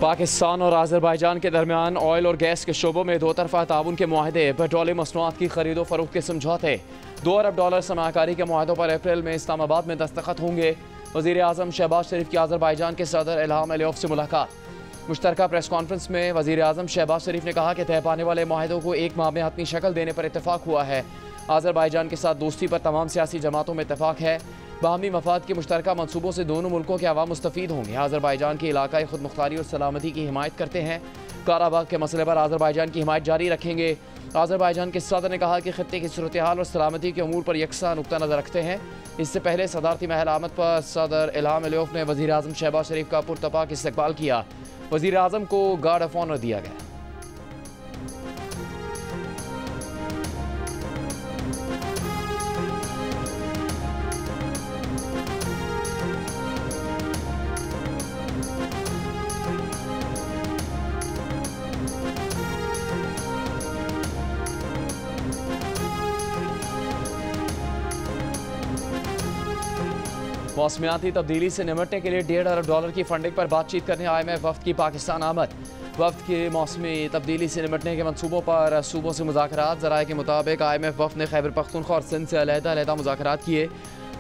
पाकिस्तान और आज़रबाईजान के दरमियान ऑयल और गैस के शोबों में दो तरफा ताउन के मुआहदे, पेट्रोलियम मसनूआत की खरीदो फरोख्त के समझौते। $2 अरब सरमाकारी के मुआहदों पर अप्रैल में इस्लामाबाद में दस्तखत होंगे। वज़ीर आज़म शहबाज शरीफ की आज़रबाईजान के सदर इल्हाम अलियोव से मुलाकात। मुश्तरका प्रेस कॉन्फ्रेंस में वज़ीर आज़म शहबाज शरीफ ने कहा कि तय पाने वाले मुआहदों को एक माह में हतमी शक्ल देने पर इत्तफाक हुआ है। आज़रबाईजान के साथ दोस्ती पर तमाम सियासी जमातों में इत्तफाक है। बाहमी मफाद के मुश्तरका मनसूबों से दोनों मुल्कों के अवाम मुस्तफ़ीद होंगे। आज़रबाईजान की इलाकाई खुद मुख्तारी और सलामती की हिमायत करते हैं। काराबाग के मसले पर आज़रबाईजान की हिमायत जारी रखेंगे। आज़रबाईजान के सदर ने कहा कि खत्ते की सूरत हाल और सलामती के अमूर पर यकसा नुक्ता नज़र रखते हैं। इससे पहले सदारती महल आमद पर सदर इल्हाम अलियोव ने वज़ीर आज़म शहबाज शरीफ का पुरतपाक इस्तकबाल किया। वज़ीर आज़म को गार्ड ऑफ ऑनर दिया गया। मौसमियाती तब्दीली से निपटने के लिए $1.5 अरब की फंडिंग पर बातचीत करने IMF वफ्द की पाकिस्तान आमद। वफ्द के मौसमी तब्दीली से निपटने के मनसूबों पर सूबों से मुज़ाकरात। ज़राए के मुताबिक IMF वफ्द ने खैबर पख्तूनख्वा और सिंध से अलहदा मुज़ाकरात किए।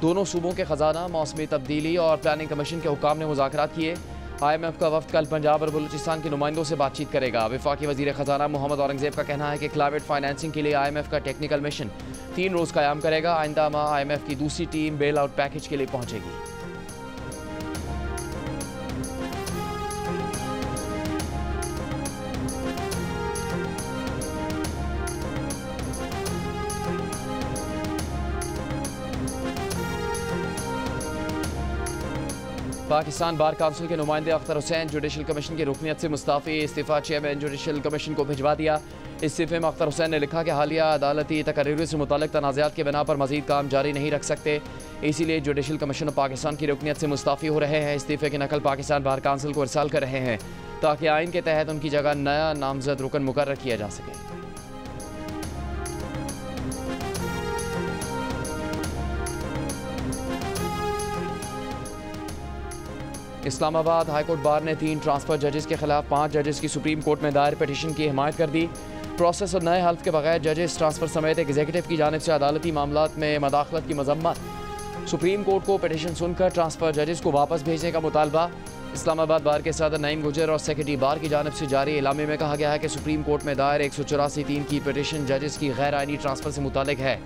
दोनों सूबों के ख़जाना, मौसमी तब्दीली और प्लानिंग कमीशन के हुकाम ने मुज़ाकरात किए। IMF का वफ्द कल पंजाब और बलूचिस्तान के नुमाइंदों से बातचीत करेगा। वफाकी वज़ीर ख़जाना मोहम्मद औरंगज़ेब का कहना है कि क्लाइमेट फाइनेंसिंग के लिए IMF का टेक्निकल मिशन 3 रोज़ क़याम करेगा। आइंदा माह IMF की दूसरी टीम बेल आउट पैकेज के लिए पहुँचेगी। पाकिस्तान बार काउंसिल के नुमाइंदे अख्तर हुसैन जुडिशल कमीशन की रुकनीत से मुस्ताफ़ी। इस्तीफ़ा चेयरमैन जुडिशल कमीशन को भिजवा दिया। इस्तीफ़े में अख्तर हुसैन ने लिखा कि हालिया अदालती तकरीरों से मुताल्लिक़ तनाज़ात के बिना पर मज़ीद काम जारी नहीं रख सकते, इसीलिए जुडिशल कमीशन पाकिस्तान की रुकनीत से मुस्ताफ़ी हो रहे हैं। इस्तीफ़े की नकल पाकिस्तान बार काउंसिल को इरसाल कर रहे हैं ताकि आइन के तहत उनकी जगह नया नामजद रुकन मुकर्रर किया जा सके। इस्लामाबाद हाईकोर्ट बार ने 3 ट्रांसफ़र जजेस के खिलाफ 5 जजेस की सुप्रीम कोर्ट में दायर पिटीशन की हिमायत कर दी। प्रोसेस और नए हल्फ के बगैर जजेस ट्रांसफ़र समेत एग्जीक्यूटिव की जानिब से अदालती मामलात में मदाखलत की मजम्मत। सुप्रीम कोर्ट को पिटीशन सुनकर ट्रांसफ़र जजेस को वापस भेजने का मुतालबा। इस्लामाबाद बार के सदर नईम गुजर और सेक्रेटरी बार की जानिब से जारी इलामे में कहा गया है कि सुप्रीम कोर्ट में दायर 184(3) की पिटीशन जजेस की गैर आइनी ट्रांसफ़र से मुतालिक है।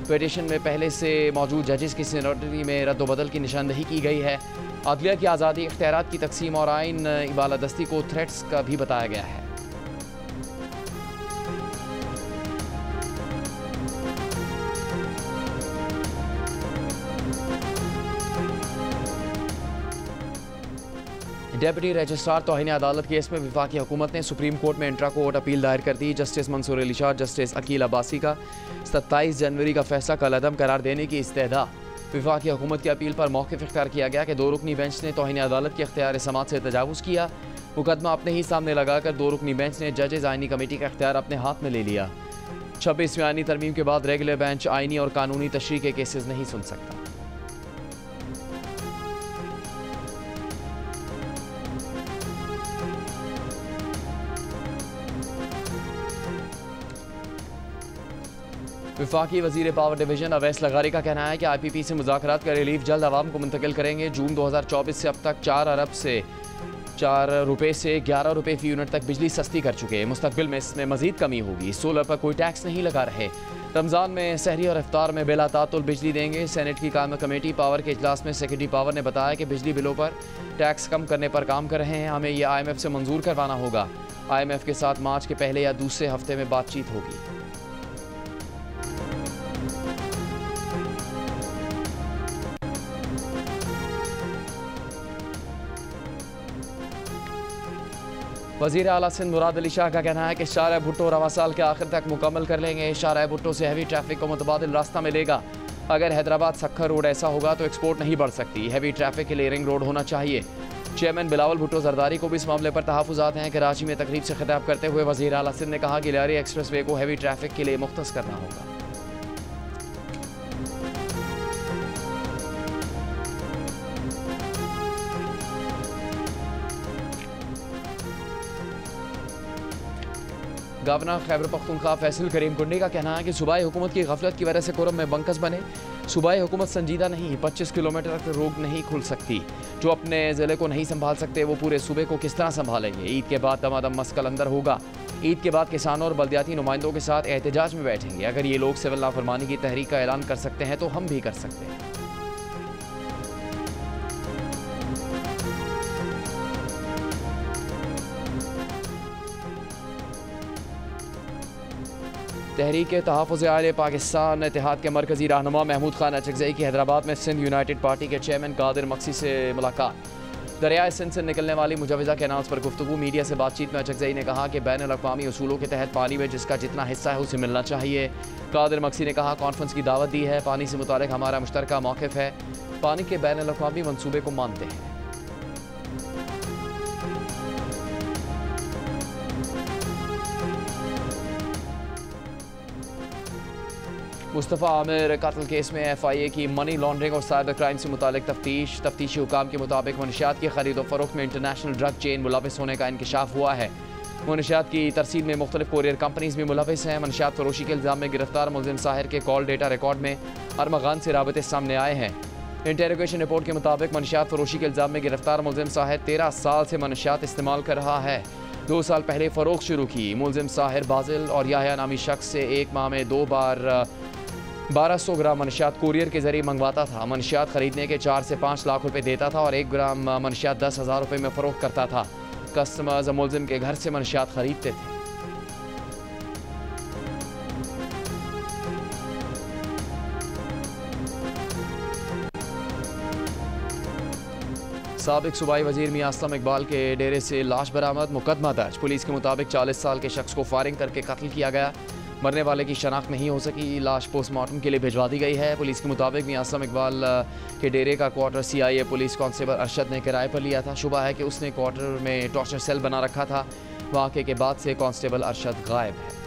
पिटीशन में पहले से मौजूद जजेस की सीनियरिटी में रद्दोबदल की निशानदही की गई है। अदलिया की आज़ादी, इख्तियारात की तकसीम और आइन बालादस्ती को थ्रेट्स का भी बताया गया है। डेप्यूटी रजिस्ट्रार तौहीन अदालत केस में वफाकी हुकूमत ने सुप्रीम कोर्ट में इंट्रा कोर्ट अपील दायर कर दी। जस्टिस मंसूर अली शाह, जस्टिस अकील अब्बासी का 27 जनवरी का फैसला कलअदम करार देने की इस्तेदा। वफाकी हुकूमत की अपील पर मौक़िफ़ इख्तियार किया गया कि 2 रुकनी बेंच ने तौहीन अदालत के इख्तियार समात से तजावुज़ किया। मुकदमा अपने ही सामने लगाकर 2 रुकनी बेंच ने जजेस आइनी कमेटी का इख्तियार अपने हाथ में ले लिया। 26वीं आइनी तरमीम के बाद रेगुलर बेंच आइनी और कानूनी तशरीह के केसेस नहीं सुन सकता। वफाकी वज़ीर पावर डिवीज़न अवैस लगारी का कहना है कि IPP से मुज़ाकरात का रिलीफ जल्द आवाम को मुंतकिल करेंगे। जून 2024 से अब तक 4 अरब से 4 रुपये से 11 रुपये फ़ी यूनिट तक बिजली सस्ती कर चुके हैं। मुस्तकबिल में इसमें मज़ीद कमी होगी। सोलर पर कोई टैक्स नहीं लगा रहे। रमज़ान में सहरी और इफ्तार में बिला तातुल बिजली देंगे। सेनेट की कायम कमेटी पावर के इजलास में सेक्रेटरी पावर ने बताया कि बिजली बिलों पर टैक्स कम करने पर काम कर रहे हैं। हमें यह IMF से मंजूर करवाना होगा। IMF के साथ मार्च के पहले या दूसरे हफ्ते में बातचीत होगी। वज़ीर आला सिंध मुराद अली शाह का कहना है कि शाहराह भुट्टो रवा साल के आखिर तक मुकम्मल कर लेंगे। शाहराह भुट्टो से हैवी ट्रैफिक को मुतबादिल रास्ता मिलेगा। अगर हैदराबाद सक्खर रोड ऐसा होगा तो एक्सपोर्ट नहीं बढ़ सकती। हैवी ट्रैफिक के लिए रिंग रोड होना चाहिए। चेयरमैन बिलावल भुट्टो जरदारी को भी इस मामले पर तहफ़्फ़ुज़ात हैं। कराची में तकरीब से खिताब करते हुए वज़ीर आला सिंध ने कहा कि लियारी एक्सप्रेस वे को हैवी ट्रैफिक के लिए मुख्तस करना होगा। गवर्नर खैबर पख्तूनख्वा फैसल करीम कुंडी का कहना है कि सूबाई हुकूमत की गफलत की वजह से कुरम में बंकस बने। सूबाई हुकूमत संजीदा नहीं, 25 किलोमीटर तक रोड नहीं खुल सकती। जो अपने ज़िले को नहीं संभाल सकते वो पूरे सूबे को किस तरह संभालेंगे। ईद के बाद दमादम मस्कल अंदर होगा। ईद के बाद किसानों और बल्दियाती नुमाइंदों के साथ एहतजाज में बैठेंगे। अगर ये लोग सिविल नाफरमानी की तहरीक का ऐलान कर सकते हैं तो हम भी कर सकते हैं। तहरीक तहफ़्फ़ुज़ आले पाकिस्तान इत्तेहाद के मरकज़ी रहनुमा महमूद खान अचकज़ई की हैदराबाद में सिंध यूनाइटेड पार्टी के चेयरमैन कादिर मक्सी से मुलाकात। दरियाए सिंध से निकलने वाली मुजवज़ा कैनाल्स पर गुफ्तगू। मीडिया से बातचीत में अचकज़ई ने कहा कि बैनुल अक़वामी उसूलों के तहत पानी में जिसका जितना हिस्सा है उसे मिलना चाहिए। कादिर मक्सी ने कहा कॉन्फ्रेंस की दावत दी है। पानी से मुताल्लिक़ हमारा मुश्तरका मौक़िफ़ है। पानी के बैनुल अक़वामी मंसूबे को मानते हैं। मुस्तफ़ा आमिर कत्ल केस में FIA की मनी लॉन्ड्रिंग और साइबर क्राइम से मुतालिक तफ्तीशी हुकाम के मुताबिक मनशियात की खरीदो फरोख्त में इंटरनेशनल ड्रग चेन मुलविस होने का इंकशाफ हुआ है। मनशियात की तरसील में मुख्तलिफ कोरियर कंपनीज भी मुलविस हैं। मनशियात फरोशी के इल्ज़ाम में गिरफ्तार मुलजिम साहिर के कॉल डेटा रिकॉर्ड में अरमगान से राबते सामने आए हैं। इंटेरोगेशन रिपोर्ट के मुताबिक मनशियात फरोशी के इल्ज़ाम में गिरफ्तार मुलजिम साहिर 13 साल से मनशियात इस्तेमाल कर रहा है। 2 साल पहले फ़रोख्त शुरू की। मुलजिम साहिर बाजिल और याह्या नामी शख्स से एक माह में 2 बार 1200 ग्राम मनशियात कुरियर के जरिए मंगवाता था। मनशियात खरीदने के 4 से 5 लाख रुपए देता था और 1 ग्राम मनशियात 10,000 रुपये में फ़रोख्त करता था। कस्टमर्स मुलजिम के घर से मनशियात खरीदते थे। साबिक सूबाई वजीर मियां असलम इकबाल के डेरे से लाश बरामद। मुकदमा दर्ज। पुलिस के मुताबिक 40 साल के शख्स को फायरिंग करके कत्ल किया गया। मरने वाले की शनाख्त नहीं हो सकी। लाश पोस्टमार्टम के लिए भिजवा दी गई है। पुलिस के मुताबिक मियां असलम इकबाल के डेरे का quarter CIA police constable Arshad ने किराए पर लिया था। शुबा है कि उसने क्वार्टर में टॉर्चर सेल बना रखा था। वाक़े के बाद से कांस्टेबल अरशद गायब है।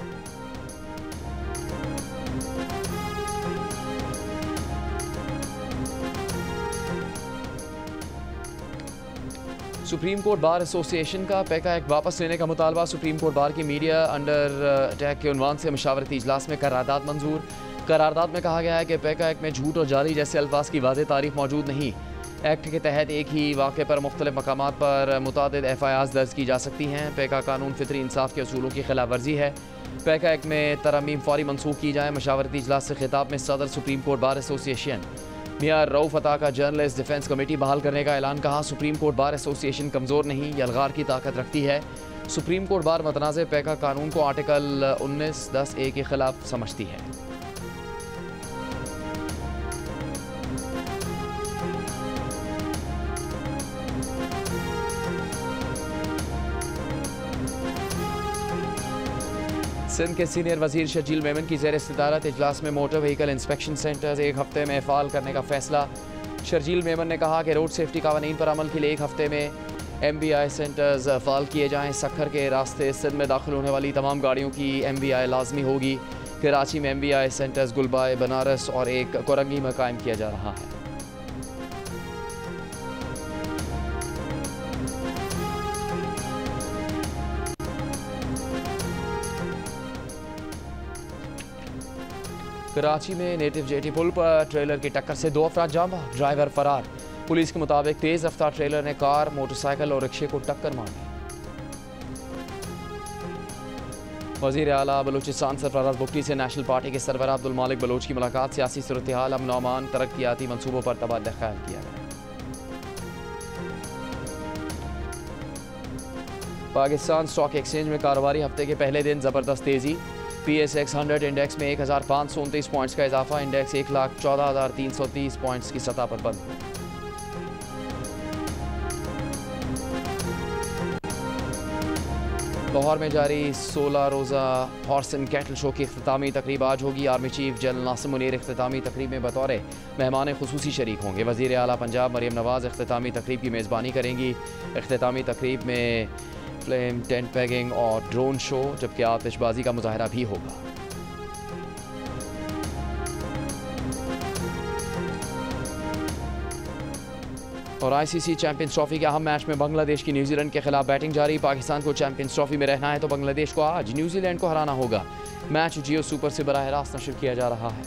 सुप्रीम कोर्ट बार एसोसिएशन का पैका एक्ट वापस लेने का मुतालबा। सुप्रीम कोर्ट बार की मीडिया अंडर अटैक के उन्वान से मशावरती इजलास में करारदाद मंजूर। करारदाद में कहा गया है कि पैका एक्ट में झूठ और जाली जैसे अल्फाज की वाज़ेह तारीफ मौजूद नहीं। एक्ट के तहत एक ही वाक़े पर मुख्तलिफ मकामात पर मुतादिद FIRs दर्ज की जा सकती हैं। पैका कानून फितरी इंसाफ के असूलों की खिलाफ वर्जी है। पैका एक्ट में तरमीम फौरी मनसूख की जाए। मशावरती इजलास से खिताब में सदर सुप्रीम कोर्ट बार एसोसिएशन मियां रऊफ अता का जर्नलिस्ट डिफेंस कमेटी बहाल करने का ऐलान। कहा सुप्रीम कोर्ट बार एसोसिएशन कमज़ोर नहीं, यलगार की ताकत रखती है। सुप्रीम कोर्ट बार मतनाज़ पैका कानून को आर्टिकल 19(10)A के खिलाफ समझती है। सिंध के सीनियर वजीर शर्जील मेमन की ज़ेर इस्तिदारत इजलास में मोटर व्हीकल इंस्पेक्शन सेंटर्स 1 हफ्ते में फ़ाल करने का फैसला। शर्जील मेमन ने कहा कि रोड सेफ्टी कानून पर अमल के लिए 1 हफ्ते में MVI सेंटर्स फ़ाल किए जाएँ। सखर के रास्ते सिंध में दाखिल होने वाली तमाम गाड़ियों की MVI लाजमी होगी। कराची में MVI सेंटर्स गुलबाय, बनारस और एक कोरंगी में कायम किया जा रहा है। कराची में नेटिव जेटी पुल पर ट्रेलर की टक्कर से 2 अफराद जाँ बहक, ड्राइवर फरार। पुलिस के मुताबिक तेज़ रफ्तार ट्रेलर ने कार, मोटरसाइकिल और रिक्शे को टक्कर मारी। वज़ीर आला बलूचिस्तान सरफराज बुगटी से नेशनल पार्टी के सरबराह अब्दुल मालिक बलोच की मुलाकात। सियासी सूरत हाल, अमन अमान, तरक्याती मनसूबों पर तबादला ख्याल किया गया। पाकिस्तान स्टॉक एक्सचेंज में कारोबारी हफ्ते के पहले दिन ज़बरदस्त तेज़ी। PSX 100 इंडेक्स में 1529 पॉइंट्स का इजाफा। इंडेक्स 1,14,330 पॉइंट्स की सतह पर बंद। लाहौर में जारी 16 रोज़ा हॉर्स एंड कैटल शो की इख्तितामी तकरीब आज होगी। आर्मी चीफ जनरल नासिम मुनीर इख्तितामी तकरीब में बतौर मेहमान खुसूसी शरीक होंगे। वज़ीर आला पंजाब मरियम नवाज़ इख्तितामी तकरीब की मेज़बानी करेंगी। इख्तितामी तकरीब में फ्लेम टेंट पैगिंग और ड्रोन शो जबकि आतिशबाजी का मुजाहरा भी होगा। और आईसीसी चैंपियंस ट्रॉफी के अहम मैच में बांग्लादेश की न्यूजीलैंड के खिलाफ बैटिंग जारी। पाकिस्तान को चैंपियंस ट्रॉफी में रहना है तो बांग्लादेश को आज न्यूजीलैंड को हराना होगा। मैच जियो सुपर से बराह रास्त नशर किया जा रहा है।